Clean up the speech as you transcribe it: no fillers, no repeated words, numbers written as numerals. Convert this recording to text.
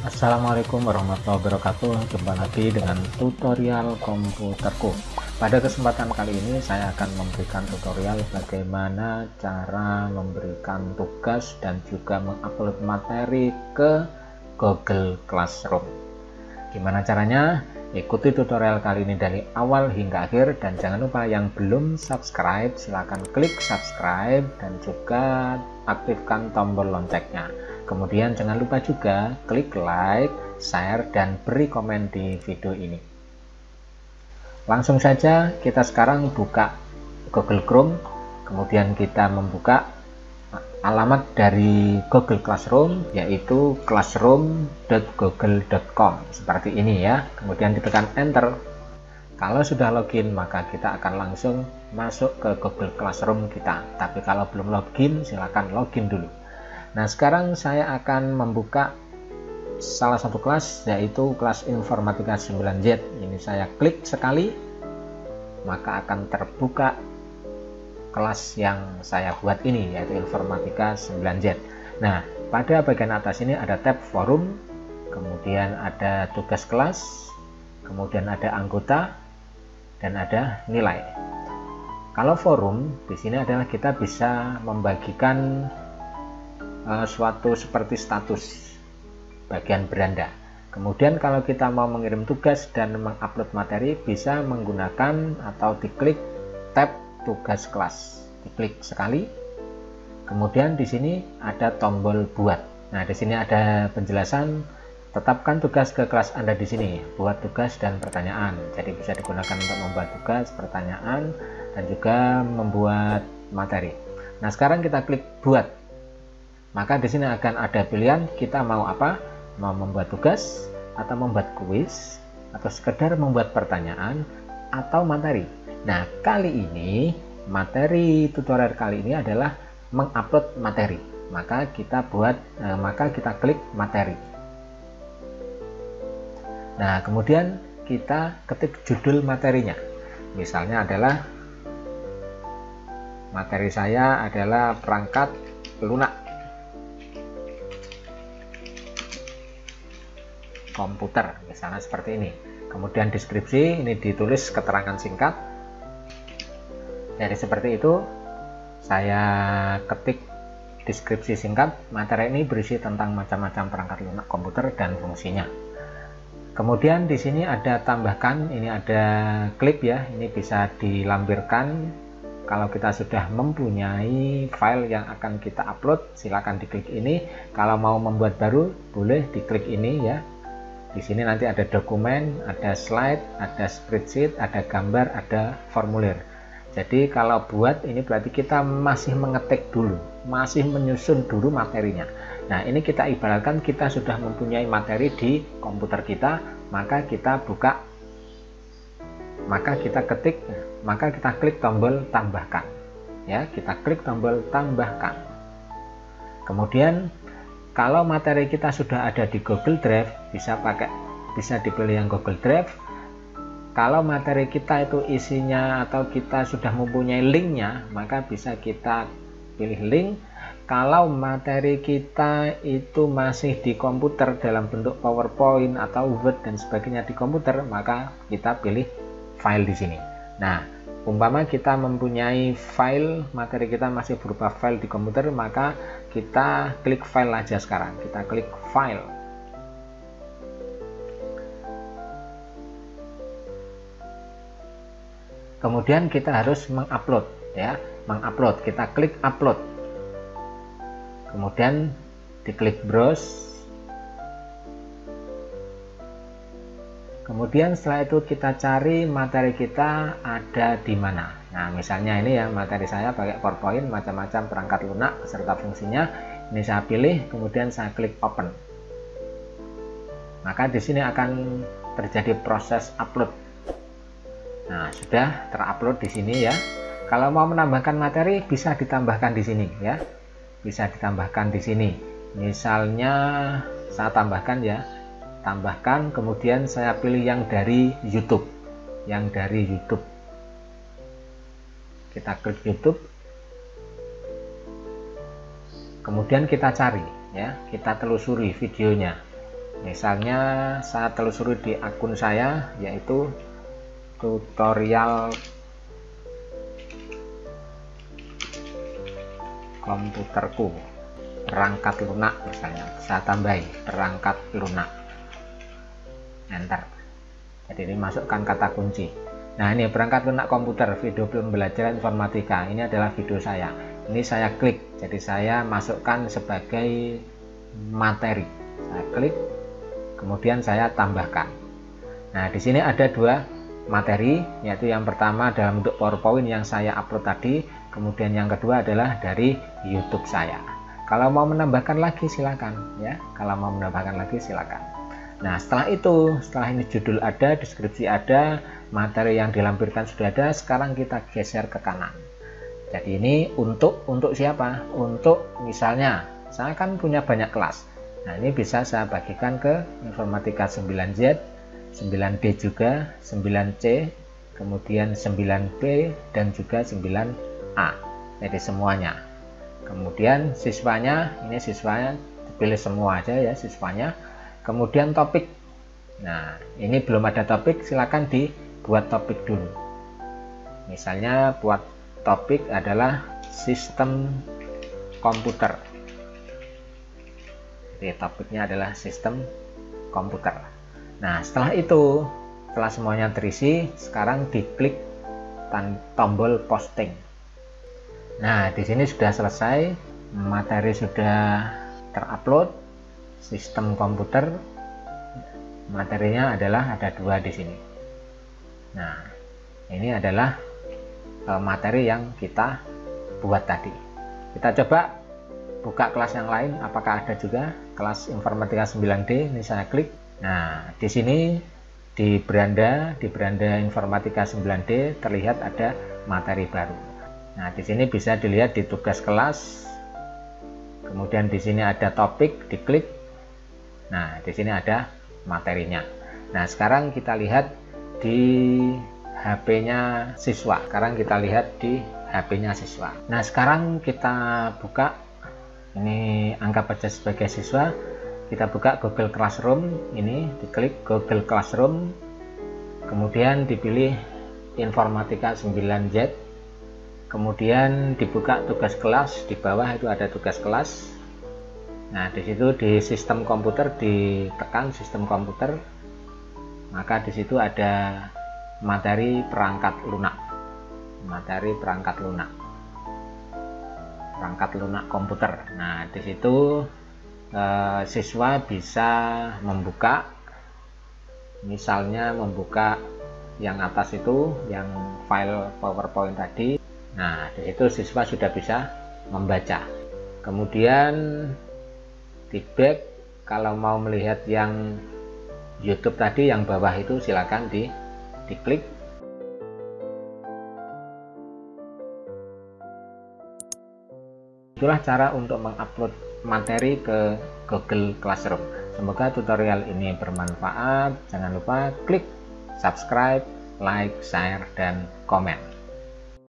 Assalamualaikum warahmatullahi wabarakatuh. Jumpa lagi dengan tutorial komputerku. Pada kesempatan kali ini saya akan memberikan tutorial bagaimana cara memberikan tugas dan juga mengupload materi ke Google Classroom. Gimana caranya? Ikuti tutorial kali ini dari awal hingga akhir, dan jangan lupa yang belum subscribe silahkan klik subscribe dan juga aktifkan tombol loncengnya. Kemudian jangan lupa juga klik like, share, dan beri komen di video ini. Langsung saja kita sekarang buka Google Chrome, kemudian kita membuka alamat dari Google Classroom, yaitu classroom.google.com seperti ini ya. Kemudian ditekan enter. Kalau sudah login maka kita akan langsung masuk ke Google Classroom kita. Tapi kalau belum login silakan login dulu. Nah, sekarang saya akan membuka salah satu kelas, yaitu kelas Informatika 9Z. Ini saya klik sekali, maka akan terbuka kelas yang saya buat ini, yaitu Informatika 9Z. Nah, pada bagian atas ini ada tab forum, kemudian ada tugas kelas, kemudian ada anggota, dan ada nilai. Kalau forum, di sini adalah kita bisa membagikan suatu seperti status bagian beranda. Kemudian kalau kita mau mengirim tugas dan mengupload materi, bisa menggunakan atau diklik tab tugas kelas, diklik sekali. Kemudian di sini ada tombol buat. Nah, di sini ada penjelasan, tetapkan tugas ke kelas Anda di sini, buat tugas dan pertanyaan. Jadi bisa digunakan untuk membuat tugas, pertanyaan, dan juga membuat materi. Nah, sekarang kita klik buat. Maka di sini akan ada pilihan kita mau apa? Mau membuat tugas, atau membuat kuis, atau sekedar membuat pertanyaan, atau materi. Nah, kali ini materi tutorial kali ini adalah mengupload materi. Maka kita klik materi. Nah, kemudian kita ketik judul materinya. Misalnya adalah materi saya adalah perangkat lunak komputer, misalnya seperti ini. Kemudian deskripsi, ini ditulis keterangan singkat. Jadi seperti itu, saya ketik deskripsi singkat. Materi ini berisi tentang macam-macam perangkat lunak komputer dan fungsinya. Kemudian di sini ada tambahkan, ini ada klip ya, ini bisa dilampirkan. Kalau kita sudah mempunyai file yang akan kita upload, silakan diklik ini. Kalau mau membuat baru, boleh diklik ini ya. Di sini nanti ada dokumen, ada slide, ada spreadsheet, ada gambar, ada formulir. Jadi kalau buat ini berarti kita masih mengetik dulu, masih menyusun dulu materinya. Nah, ini kita ibaratkan kita sudah mempunyai materi di komputer kita, maka kita buka, maka kita ketik, maka kita klik tombol tambahkan. Ya, kita klik tombol tambahkan. Kemudian kalau materi kita sudah ada di Google Drive, bisa dipilih yang Google Drive. Kalau materi kita itu isinya atau kita sudah mempunyai linknya, maka bisa kita pilih link. Kalau materi kita itu masih di komputer dalam bentuk PowerPoint atau Word dan sebagainya di komputer, maka kita pilih file di sini. Nah, umpama kita mempunyai file, materi kita masih berupa file di komputer, maka kita klik file aja sekarang. Kita klik file. Kemudian kita harus mengupload ya, mengupload. Kita klik upload. Kemudian diklik browse. Kemudian setelah itu kita cari materi kita ada di mana. Nah, misalnya ini ya, materi saya pakai PowerPoint, macam-macam perangkat lunak beserta fungsinya. Ini saya pilih, kemudian saya klik open. Maka di sini akan terjadi proses upload. Nah, sudah terupload di sini ya. Kalau mau menambahkan materi bisa ditambahkan di sini ya. Bisa ditambahkan di sini. Misalnya saya tambahkan ya. Tambahkan, kemudian saya pilih yang dari YouTube. Yang dari YouTube. Kita klik YouTube. Kemudian kita cari ya, kita telusuri videonya. Misalnya saya telusuri di akun saya, yaitu tutorial komputerku perangkat lunak, misalnya saya tambahi perangkat lunak, enter. Jadi ini masukkan kata kunci. Nah, ini perangkat lunak komputer, video pembelajaran informatika. Ini adalah video saya. Ini saya klik, jadi saya masukkan sebagai materi. Saya klik, kemudian saya tambahkan. Nah, di sini ada dua materi, yaitu yang pertama dalam bentuk PowerPoint yang saya upload tadi, kemudian yang kedua adalah dari YouTube saya. Kalau mau menambahkan lagi silakan ya. Kalau mau menambahkan lagi silakan. Nah, setelah itu, setelah ini judul ada, deskripsi ada, materi yang dilampirkan sudah ada, sekarang kita geser ke kanan. Jadi ini untuk siapa? Untuk misalnya saya kan punya banyak kelas. Nah, ini bisa saya bagikan ke informatika 9Z, 9D juga, 9C, kemudian 9B dan juga 9A. Jadi semuanya. Kemudian siswanya, ini siswanya pilih semua aja ya siswanya. Kemudian topik. Nah, ini belum ada topik, silakan dibuat topik dulu. Misalnya buat topik adalah sistem komputer. Jadi topiknya adalah sistem komputer. Nah, setelah itu, setelah semuanya terisi, sekarang diklik tombol posting. Nah, di sini sudah selesai, materi sudah terupload, sistem komputer, materinya adalah ada dua di sini. Nah, ini adalah materi yang kita buat tadi. Kita coba buka kelas yang lain, apakah ada juga kelas informatika 9D. Ini saya klik. Nah, di sini di beranda informatika 9D terlihat ada materi baru. Nah, di sini bisa dilihat di tugas kelas. Kemudian di sini ada topik, diklik. Nah, di sini ada materinya. Nah, sekarang kita lihat di HP-nya siswa. Sekarang kita lihat di HP-nya siswa. Nah, sekarang kita buka, ini anggap aja sebagai siswa. Kita buka Google Classroom, ini diklik Google Classroom, kemudian dipilih informatika 9Z, kemudian dibuka tugas kelas, di bawah itu ada tugas kelas. Nah, di situ di sistem komputer ditekan sistem komputer, maka di situ ada materi perangkat lunak, materi perangkat lunak komputer. Nah, di situ siswa bisa membuka, misalnya membuka yang atas itu, yang file PowerPoint tadi. Nah, di situ siswa sudah bisa membaca. Kemudian di back, kalau mau melihat yang YouTube tadi yang bawah itu silakan diklik. Itulah cara untuk mengupload materi ke Google Classroom. Semoga tutorial ini bermanfaat. Jangan lupa klik subscribe, like, share, dan komen.